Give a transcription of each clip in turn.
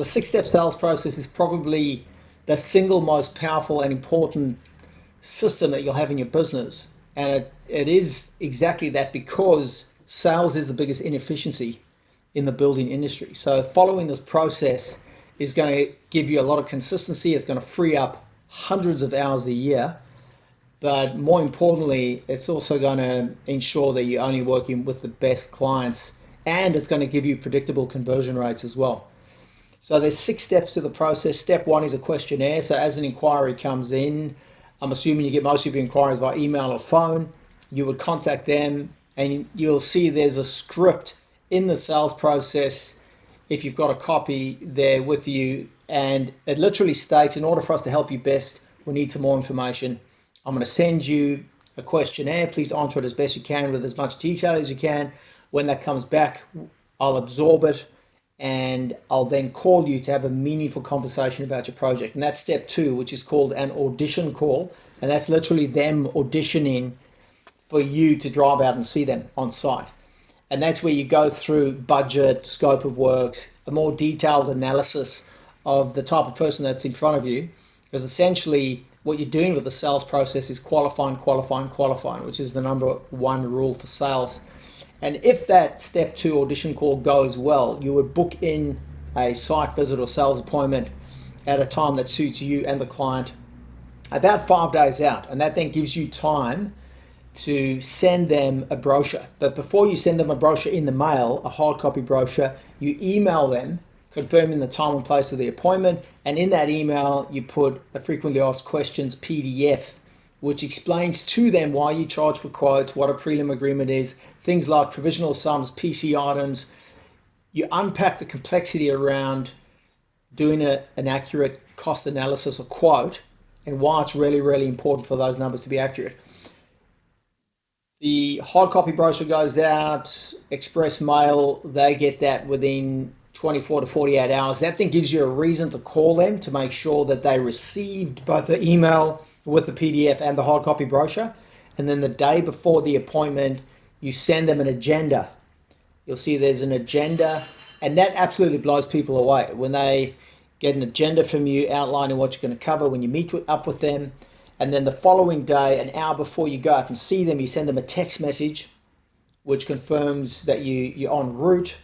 The six-step sales process is probably the single most powerful and important system that you'll have in your business. And it is exactly that, because sales is the biggest inefficiency in the building industry. So following this process is going to give you a lot of consistency. It's going to free up hundreds of hours a year. But more importantly, it's also going to ensure that you're only working with the best clients, and it's going to give you predictable conversion rates as well. So there's 6 steps to the process. Step 1 is a questionnaire. So as an inquiry comes in, I'm assuming you get most of your inquiries via email or phone. You would contact them, and you'll see there's a script in the sales process, if you've got a copy there with you, and it literally states, in order for us to help you best, we need some more information. I'm going to send you a questionnaire. Please answer it as best you can with as much detail as you can. When that comes back, I'll absorb it, and I'll then call you to have a meaningful conversation about your project. And that's step 2, which is called an audition call. And that's literally them auditioning for you to drive out and see them on site. And that's where you go through budget, scope of works, a more detailed analysis of the type of person that's in front of you. Because essentially what you're doing with the sales process is qualifying, which is the number 1 rule for sales. And if that step 2 audition call goes well, you would book in a site visit or sales appointment at a time that suits you and the client about 5 days out. And that then gives you time to send them a brochure. But before you send them a brochure in the mail, a hard copy brochure, you email them confirming the time and place of the appointment. And in that email, you put a frequently asked questions PDF, which explains to them why you charge for quotes, what a prelim agreement is, things like provisional sums, PC items. You unpack the complexity around doing an accurate cost analysis or quote, and why it's really, really important for those numbers to be accurate. The hard copy brochure goes out, express mail, they get that within 24 to 48 hours. That then gives you a reason to call them to make sure that they received both the email with the PDF and the hard copy brochure. And then the day before the appointment, you send them an agenda. You'll see there's an agenda, and that absolutely blows people away when they get an agenda from you outlining what you're going to cover when you meet up with them. And then the following day, an hour before you go out and see them, you send them a text message which confirms that you're en route.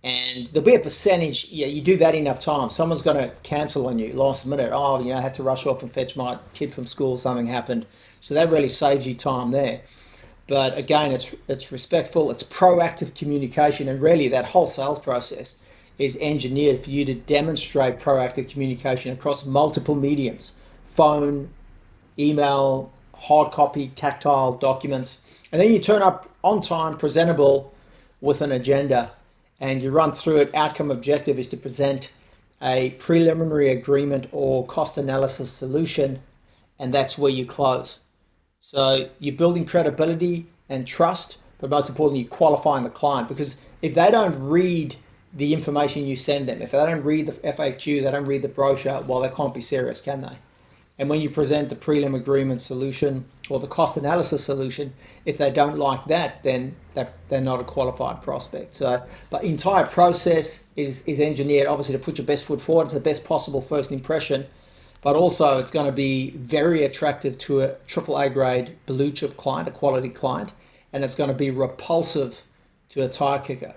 And there'll be a percentage, you do that enough times, someone's going to cancel on you last minute. I had to rush off and fetch my kid from school, something happened. So that really saves you time there. But again, it's respectful, it's proactive communication, and really that whole sales process is engineered for you to demonstrate proactive communication across multiple mediums: phone, email, hard copy, tactile documents. And then you turn up on time, presentable, with an agenda, and you run through it. Outcome objective is to present a preliminary agreement or cost analysis solution, and that's where you close. So you're building credibility and trust, but most importantly, you're qualifying the client, because if they don't read the information you send them, if they don't read the FAQ, they don't read the brochure, well, they can't be serious, can they? And when you present the prelim agreement solution or the cost analysis solution, if they don't like that, then they're not a qualified prospect. So the entire process is engineered, obviously, to put your best foot forward. It's the best possible first impression, but also it's going to be very attractive to a AAA grade blue chip client, a quality client, and it's going to be repulsive to a tire kicker.